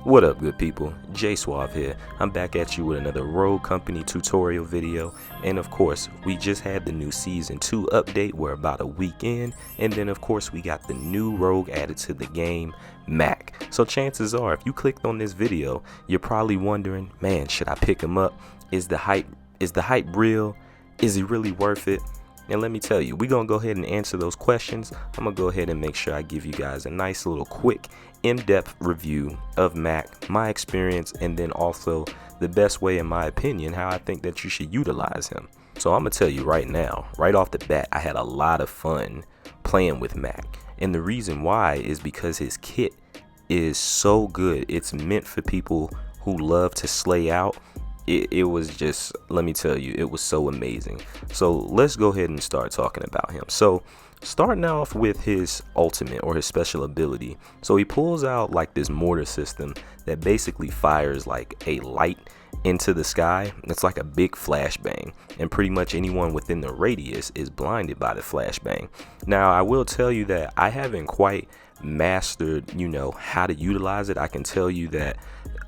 What up, good people? JSuave here. I'm back at you with another Rogue Company tutorial video, and of course we just had the new season 2 update. We're about a week in, and then of course we got the new rogue added to the game, Mack. So chances are, if you clicked on this video, you're probably wondering, man, should I pick him up? Is the hype real? Is he really worth it? And let me tell you, we're gonna go ahead and answer those questions. I'm gonna go ahead and make sure I give you guys a nice little quick in-depth review of Mack, my experience, and then also the best way, in my opinion, how I think that you should utilize him. So I'm gonna tell you right now, right off the bat, I had a lot of fun playing with Mack, and the reason why is because his kit is so good. It's meant for people who love to slay out. It was just, let me tell you, it was so amazing. So let's go ahead and start talking about him. So starting off with his ultimate, or his special ability. So he pulls out like this mortar system that basically fires like a light into the sky. It's like a big flashbang, and pretty much anyone within the radius is blinded by the flashbang. Now I will tell you that I haven't quite mastered, how to utilize it. I can tell you that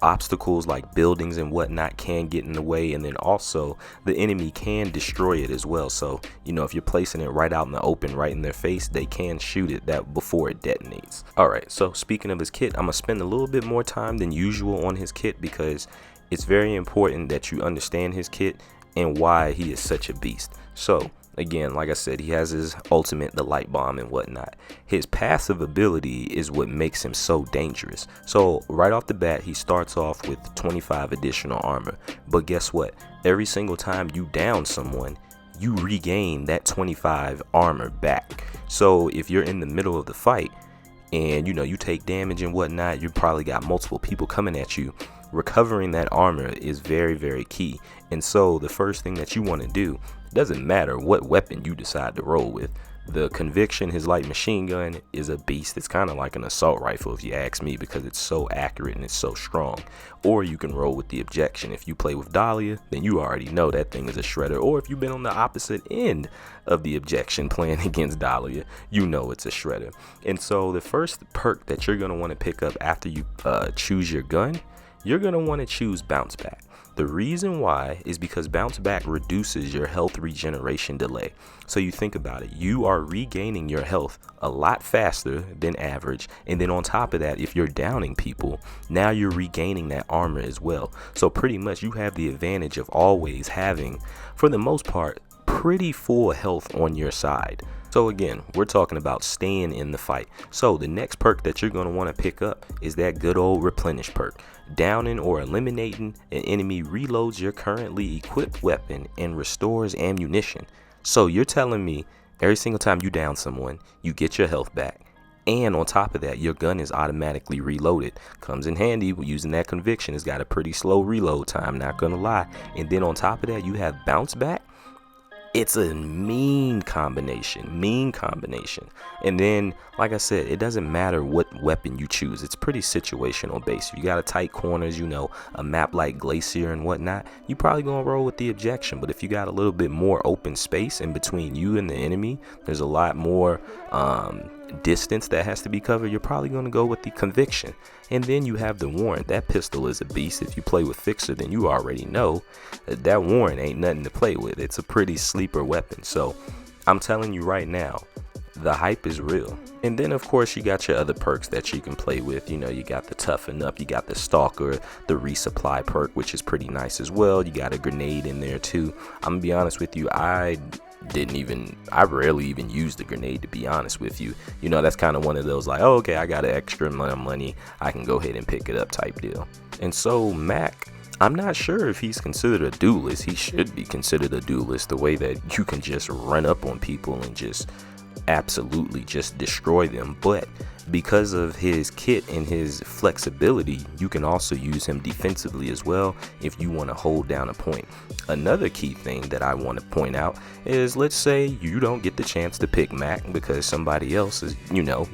obstacles like buildings and whatnot can get in the way, and then also the enemy can destroy it as well. So if you're placing it right out in the open, right in their face, they can shoot it that before it detonates. Alright, so speaking of his kit, I'm gonna spend a little bit more time than usual on his kit because it's very important that you understand his kit and why he is such a beast. So again, like I said, he has his ultimate, the light bomb and whatnot. His passive ability is what makes him so dangerous. So right off the bat, he starts off with 25 additional armor. But guess what? Every single time you down someone, you regain that 25 armor back. So if you're in the middle of the fight and you take damage and whatnot, you probably got multiple people coming at you. Recovering that armor is very, very key. And so the first thing that you want to do, doesn't matter what weapon you decide to roll with. The Conviction, his light machine gun, is a beast. It's kind of like an assault rifle if you ask me, because it's so accurate and it's so strong. Or you can roll with the Objection. If you play with Dahlia, then you already know that thing is a shredder. Or if you've been on the opposite end of the Objection playing against Dahlia, you know it's a shredder. And so the first perk that you're going to want to pick up after you choose your gun, you're going to want to choose Bounce Back. The reason why is because Bounce Back reduces your health regeneration delay. So you think about it, you are regaining your health a lot faster than average, and then on top of that, if you're downing people, now you're regaining that armor as well. So pretty much you have the advantage of always having, for the most part, pretty full health on your side. So again, we're talking about staying in the fight. So the next perk that you're going to want to pick up is that good old Replenish perk. Downing or eliminating an enemy reloads your currently equipped weapon and restores ammunition. So you're telling me every single time you down someone, you get your health back. And on top of that, your gun is automatically reloaded. Comes in handy using that Conviction. It's got a pretty slow reload time, not gonna lie. And then on top of that, you have Bounce Back. It's a mean combination. And then, like I said, it doesn't matter what weapon you choose. It's pretty situational based. If you got a tight corners, a map like Glacier and whatnot, you probably gonna roll with the Objection. But if you got a little bit more open space in between you and the enemy, there's a lot more distance that has to be covered, you're probably going to go with the Conviction. And then you have the Warrant. That pistol is a beast. If you play with Fixer, then you already know that Warrant ain't nothing to play with. It's a pretty sleeper weapon. So I'm telling you right now, the hype is real. And then of course you got your other perks that you can play with. You got the Toughen Up, you got the Stalker, the Resupply perk, which is pretty nice as well. You got a grenade in there too. I'm gonna be honest with you, I rarely even use the grenade, to be honest with you. That's kind of one of those like, oh, okay, I got an extra amount of money, I can go ahead and pick it up type deal. And so Mack, I'm not sure if he's considered a duelist. He should be considered a duelist, the way that you can just run up on people and just absolutely just destroy them. But because of his kit and his flexibility, you can also use him defensively as well if you want to hold down a point. Another key thing that I want to point out is, let's say you don't get the chance to pick Mack because somebody else is,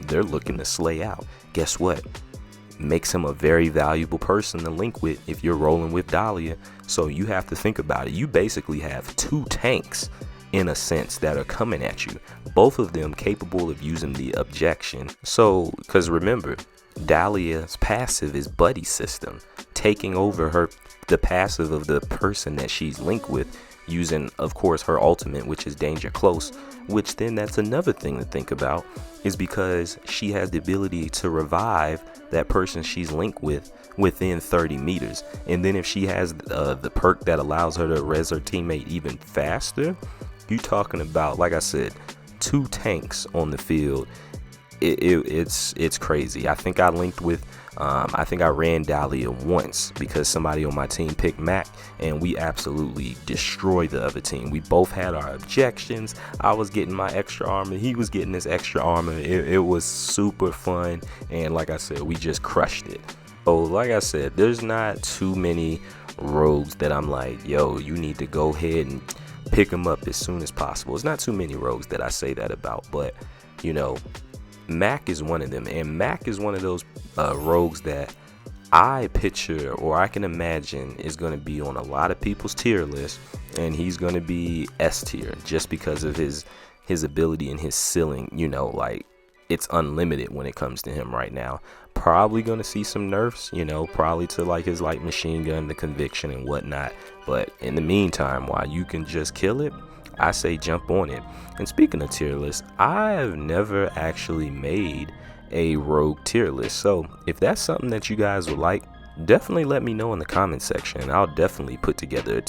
they're looking to slay out. Guess what? Makes him a very valuable person to link with if you're rolling with Dahlia. So you have to think about it. You basically have two tanks in a sense that are coming at you, both of them capable of using the Objection. So because remember, Dahlia's passive is buddy system, taking over the passive of the person that she's linked with, using of course her ultimate, which is danger close, which then that's another thing to think about, is because she has the ability to revive that person she's linked with within 30 meters. And then if she has the perk that allows her to res her teammate even faster, you talking about, like I said, 2 tanks on the field. It's crazy. I think I linked with I think I ran Dahlia once because somebody on my team picked Mack, and we absolutely destroyed the other team. We both had our objections. I was getting my extra armor, he was getting his extra armor. It was super fun, and like I said, we just crushed it. So like I said, there's not too many rogues that I'm like, yo, you need to go ahead and pick them up as soon as possible. It's not too many rogues that I say that about, but you know, Mack is one of them, and Mack is one of those rogues that I picture, or I can imagine, is going to be on a lot of people's tier list, and he's going to be S tier just because of his ability and his ceiling. You know, like, it's unlimited when it comes to him right now. Probably going to see some nerfs, you know, probably to like his light machine gun, the conviction and whatnot, but in the meantime, while you can just kill it, I say jump on it. And speaking of tier lists, I have never actually made a rogue tier list, so if that's something that you guys would like, definitely let me know in the comment section. I'll definitely put together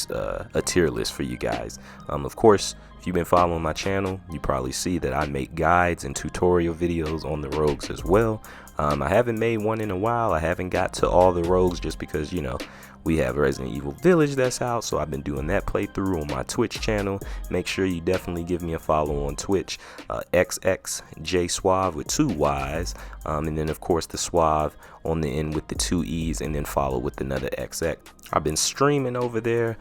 a tier list for you guys. Of course, if you've been following my channel, you probably see that I make guides and tutorial videos on the rogues as well. I haven't made one in a while. I haven't got to all the rogues just because, you know, we have Resident Evil Village that's out, so I've been doing that playthrough on my Twitch channel. Make sure you definitely give me a follow on Twitch, XxJaySuave with 2 Y's, and then of course the Suave on the end with the 2 E's, and then follow with another XX. I've been streaming over there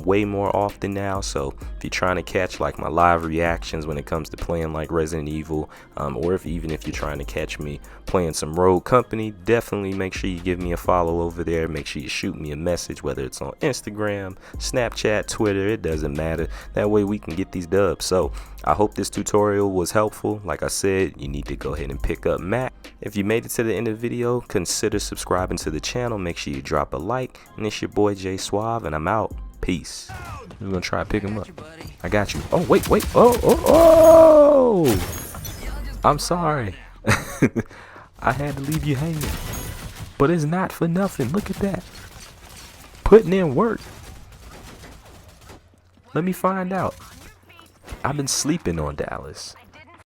way more often now, so if you're trying to catch like my live reactions when it comes to playing like Resident Evil, or even if you're trying to catch me playing some Rogue Company, definitely make sure you give me a follow over there. Make sure you shoot me a message, whether it's on Instagram, Snapchat, Twitter, it doesn't matter. That way we can get these dubs. So I hope this tutorial was helpful. Like I said, you need to go ahead and pick up Mack. If you made it to the end of the video, consider subscribing to the channel. Make sure you drop a like, and it's your boy Jay Suave, and I'm out. Peace. We're gonna try to pick him up. I got you. Oh, wait. Oh! I'm sorry. I had to leave you hanging. But it's not for nothing. Look at that. Putting in work. Let me find out. I've been sleeping on Dallas.